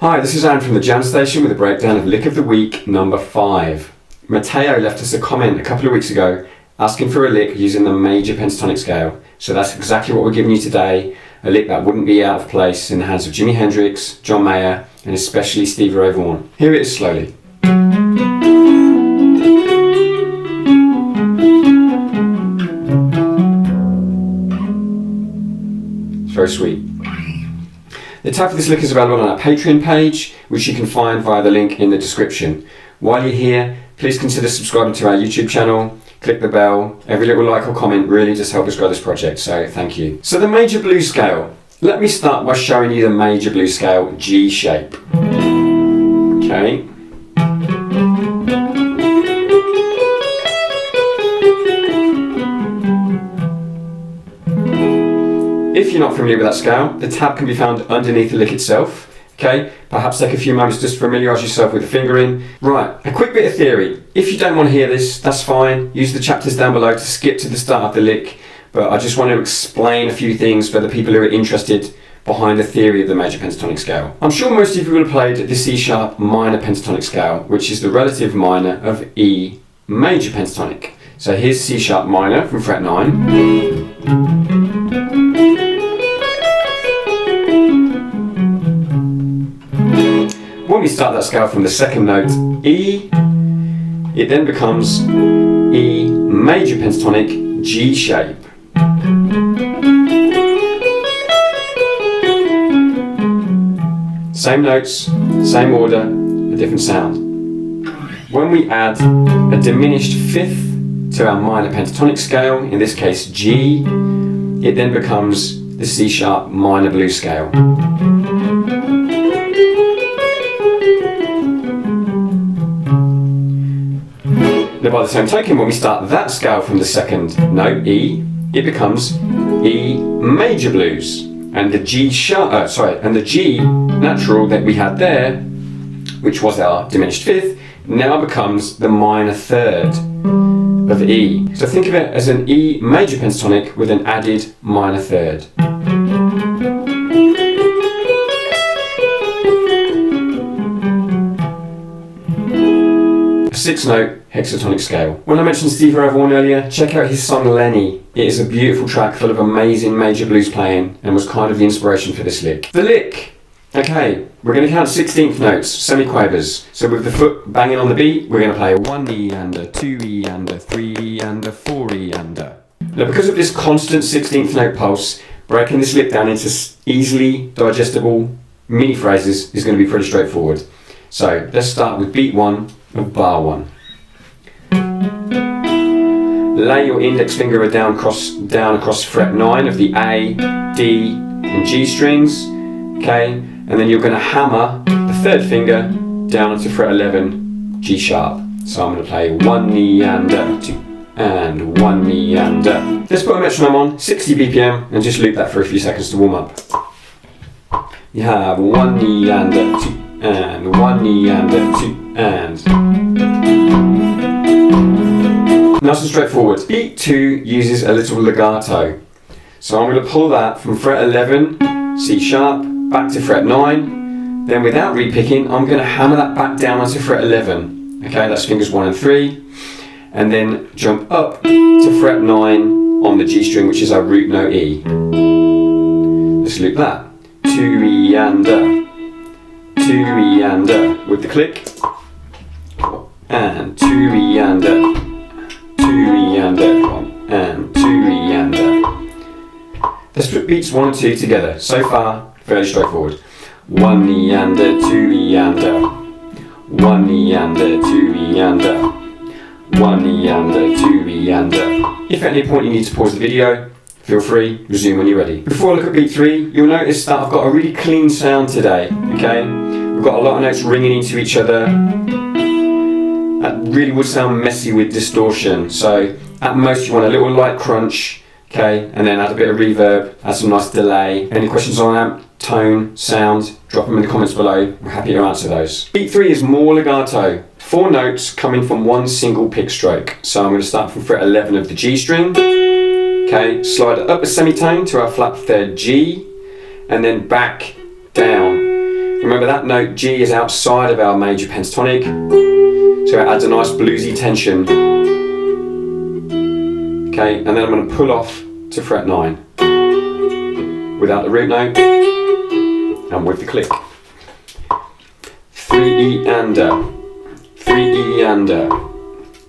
Hi, this is Aaron from the Jam Station with a breakdown of Lick of the Week number 5. Matteo left us a comment a couple of weeks ago asking for a lick using the major pentatonic scale. So that's exactly what we're giving you today, a lick that wouldn't be out of place in the hands of Jimi Hendrix, John Mayer, and especially Stevie Ray Vaughan. Here it is slowly. It's very sweet. The tab for this lick is available on our Patreon page, which you can find via the link in the description. While you're here, please consider subscribing to our YouTube channel, click the bell. Every little like or comment really just helps us grow this project, so thank you. So the major blues scale. Let me start by showing you the major blues scale G shape. Okay. If you're not familiar with that scale, the tab can be found underneath the lick itself. Okay, perhaps take a few moments just to familiarise yourself with the fingering. Right, a quick bit of theory. If you don't want to hear this, that's fine. Use the chapters down below to skip to the start of the lick. But I just want to explain a few things for the people who are interested behind the theory of the major pentatonic scale. I'm sure most of you will have played the C sharp minor pentatonic scale, which is the relative minor of E major pentatonic. So here's C sharp minor from fret 9. When we start that scale from the second note E, it then becomes E major pentatonic G shape. Same notes, same order, a different sound. When we add a diminished fifth to our minor pentatonic scale, in this case G, it then becomes the C sharp minor blues scale. Now by the same token, when we start that scale from the second note E, it becomes E major blues, and the G sharp, and the G natural that we had there, which was our diminished fifth, now becomes the minor third of E. So think of it as an E major pentatonic with an added minor third. A 6-note hexatonic scale. When I mentioned Stevie Ray Vaughan earlier, check out his song Lenny. It is a beautiful track full of amazing major blues playing and was kind of the inspiration for this lick. The lick. Okay, we're going to count 16th notes, semiquavers. So with the foot banging on the beat, we're going to play a 1 E and a 2 E and a 3 E and a 4 E and a. Now because of this constant 16th note pulse, breaking this lick down into easily digestible mini phrases is going to be pretty straightforward. So let's start with beat 1 of bar 1. Lay your index finger down across fret 9 of the A, D and G strings, okay, and then you're going to hammer the third finger down onto fret 11, G sharp. So I'm going to play 1 E and a, 2 and 1 E and a. Let's put a metronome on, 60 BPM, and just loop that for a few seconds to warm up. You have 1 E and a, 2 and 1 E and a, 2 and. Nice and straightforward. Beat 2 uses a little legato. So I'm going to pull that from fret 11, C sharp, back to fret 9. Then without repicking, I'm going to hammer that back down onto fret 11. Okay, that's fingers 1 and 3. And then jump up to fret 9 on the G string, which is our root note E. Let's loop that. 2 E and a, 2 E and a, with the click. And 2 E and a. 2 E and a, 1 and 2 E and a. Let's put beats 1 and 2 together. So far, fairly straightforward. 1 E and a, 2 E and a. 1 E and a, 2 E and a. 1 E and a, 2 E and a. If at any point you need to pause the video, feel free, resume when you're ready. Before I look at beat 3, you'll notice that I've got a really clean sound today, okay? We've got a lot of notes ringing into each other. That really would sound messy with distortion, so at most you want a little light crunch, okay, and then add a bit of reverb, add some nice delay. Any questions on amp, tone, sound, drop them in the comments below, we're happy to answer those. Beat 3 is more legato, 4 notes coming from one single pick stroke. So I'm going to start from fret 11 of the G string, okay, slide it up a semitone to our flat 3rd G, and then back down. Remember that note G is outside of our major pentatonic, so it adds a nice bluesy tension. Okay, and then I'm going to pull off to fret 9 without the root note and with the click. 3 E and A, 3 E and A,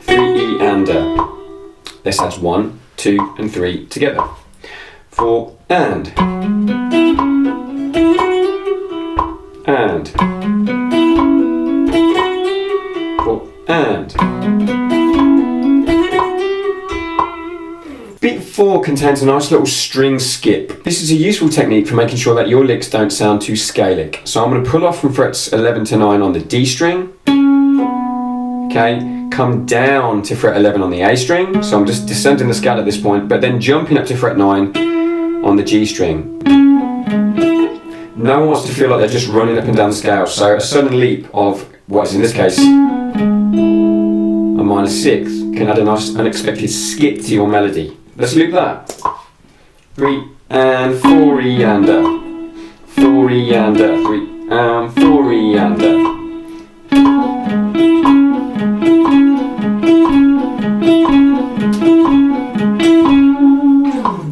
3 E and A. This adds 1, 2 and 3 together. 4 and 4 and. Beat 4 contains a nice little string skip. This is a useful technique for making sure that your licks don't sound too scalic. So I'm going to pull off from frets 11 to 9 on the D string. Okay, come down to fret 11 on the A string. So I'm just descending the scale at this point, but then jumping up to fret 9 on the G string. No one wants to feel like they're just running up and down the scale, so a sudden leap of what is in this case a minor sixth can add a nice unexpected skip to your melody. Let's loop that. 3 and 4 E and A, 4 E and A, 3 and 4 E and A.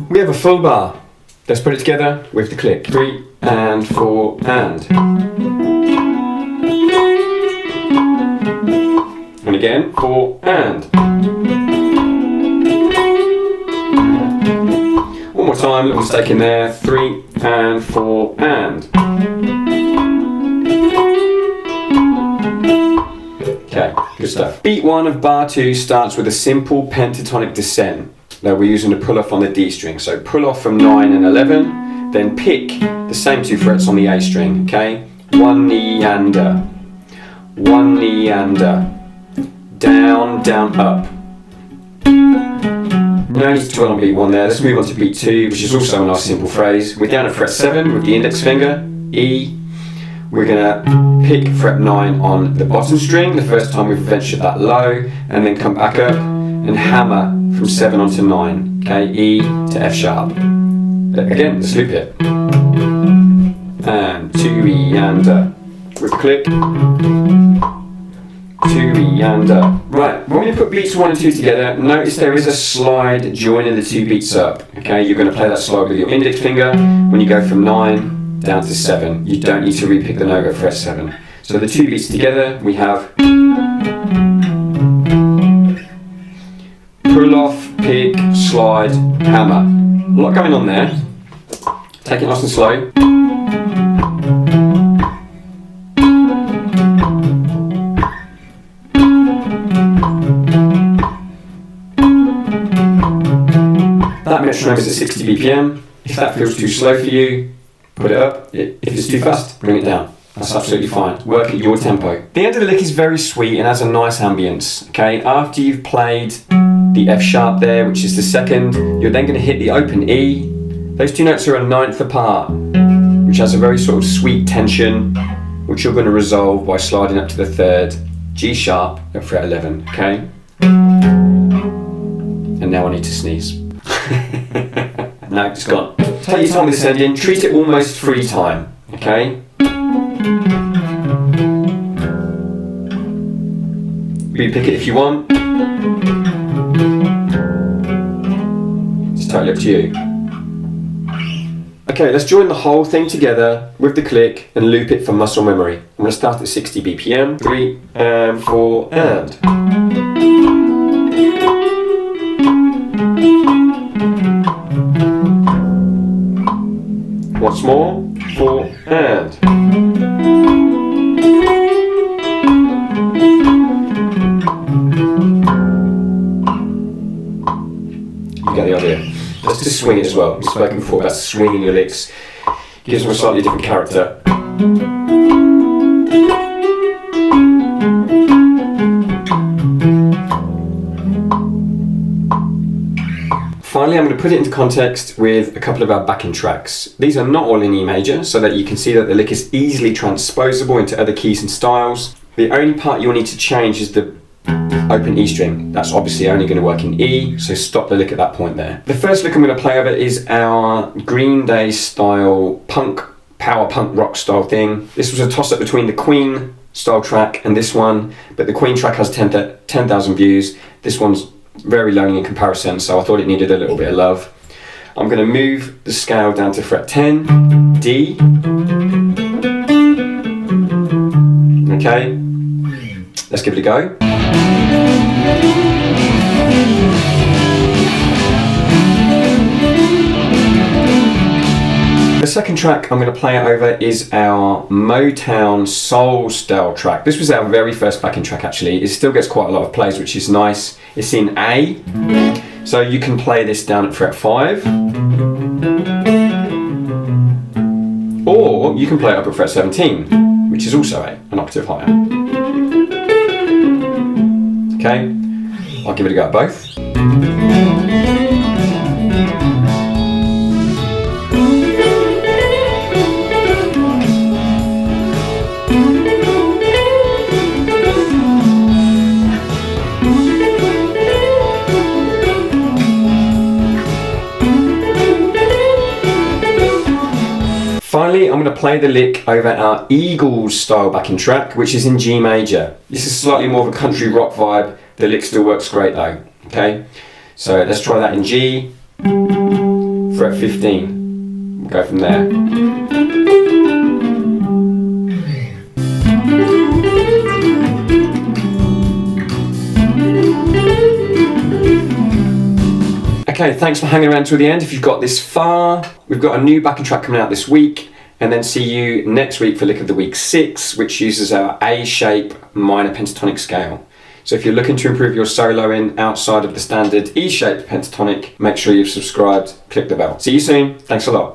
We have a full bar. Let's put it together with the click. 3 and 4 and. And again, 4 and. One more time, little mistake in there. 3 and 4 and. Okay, good stuff. Beat 1 of bar 2 starts with a simple pentatonic descent that we're using to pull off on the D string. So pull off from 9 and 11, then pick the same 2 frets on the A string, okay? 1 E and A, 1 E and A, down, down, up. No need to dwell on beat 1 there. Let's move on to beat 2, which is also a nice simple phrase. We're down at fret 7 with the index finger, E. We're gonna pick fret 9 on the bottom string, the first time we've ventured that low, and then come back up and hammer from 7 onto 9, okay, E to F sharp. Again, let's loop it. And 2 E and A, with a click. 2 E and A. Right, when we put beats 1 and 2 together, notice there is a slide joining the 2 beats up, okay? You're going to play that slide with your index finger when you go from 9 down to 7. You don't need to repick the note at fret 7. So the 2 beats together, we have pull off, pick, slide, hammer. A lot going on there. Take it nice and slow. That metronome is at 60 BPM. If that feels too slow for you, put it up. If it's too fast, bring it down. That's absolutely fine. Work at your tempo. The end of the lick is very sweet and has a nice ambience. Okay, after you've played the F sharp there, which is the second, you're then going to hit the open E. Those 2 notes are a ninth apart, which has a very sort of sweet tension, which you're going to resolve by sliding up to the 3rd, G sharp at fret 11. Okay. And now I need to sneeze. No, it's gone. Take your time with this ending. Treat it almost free time. Okay. Repick it if you want. It's totally up to you. Okay, let's join the whole thing together with the click and loop it for muscle memory. I'm going to start at 60 BPM. 3 and 4 and. Once more. 4 and. You get the idea. Let's just swing it as well. We've spoken before about swinging your licks. Gives them a slightly different character. Finally, I'm going to put it into context with a couple of our backing tracks. These are not all in E major, so that you can see that the lick is easily transposable into other keys and styles. The only part you'll need to change is the open E string. That's obviously only going to work in E, so stop the lick at that point there. The first lick I'm going to play over is our Green Day style punk power punk rock style thing. This was a toss-up between the Queen style track and this one, but the Queen track has 10,000 views. This one's very lonely in comparison, so I thought it needed a little bit of love. I'm going to move the scale down to fret 10, D. Okay, let's give it a go. The second track I'm going to play it over is our Motown Soul style track. This was our very first backing track actually. It still gets quite a lot of plays, which is nice. It's in A, so you can play this down at fret 5. Or you can play it up at fret 17, which is also A, an octave higher. Okay, I'll give it a go at both. Finally, I'm going to play the lick over our Eagles style backing track, which is in G major. This is slightly more of a country rock vibe. The lick still works great though. Okay, so let's try that in G, fret 15. We'll go from there. Okay, thanks for hanging around till the end if you've got this far. We've got a new backing track coming out this week, and then see you next week for Lick of the Week 6, which uses our A-shape minor pentatonic scale. So if you're looking to improve your soloing outside of the standard E-shaped pentatonic, make sure you've subscribed, click the bell. See you soon, thanks a lot.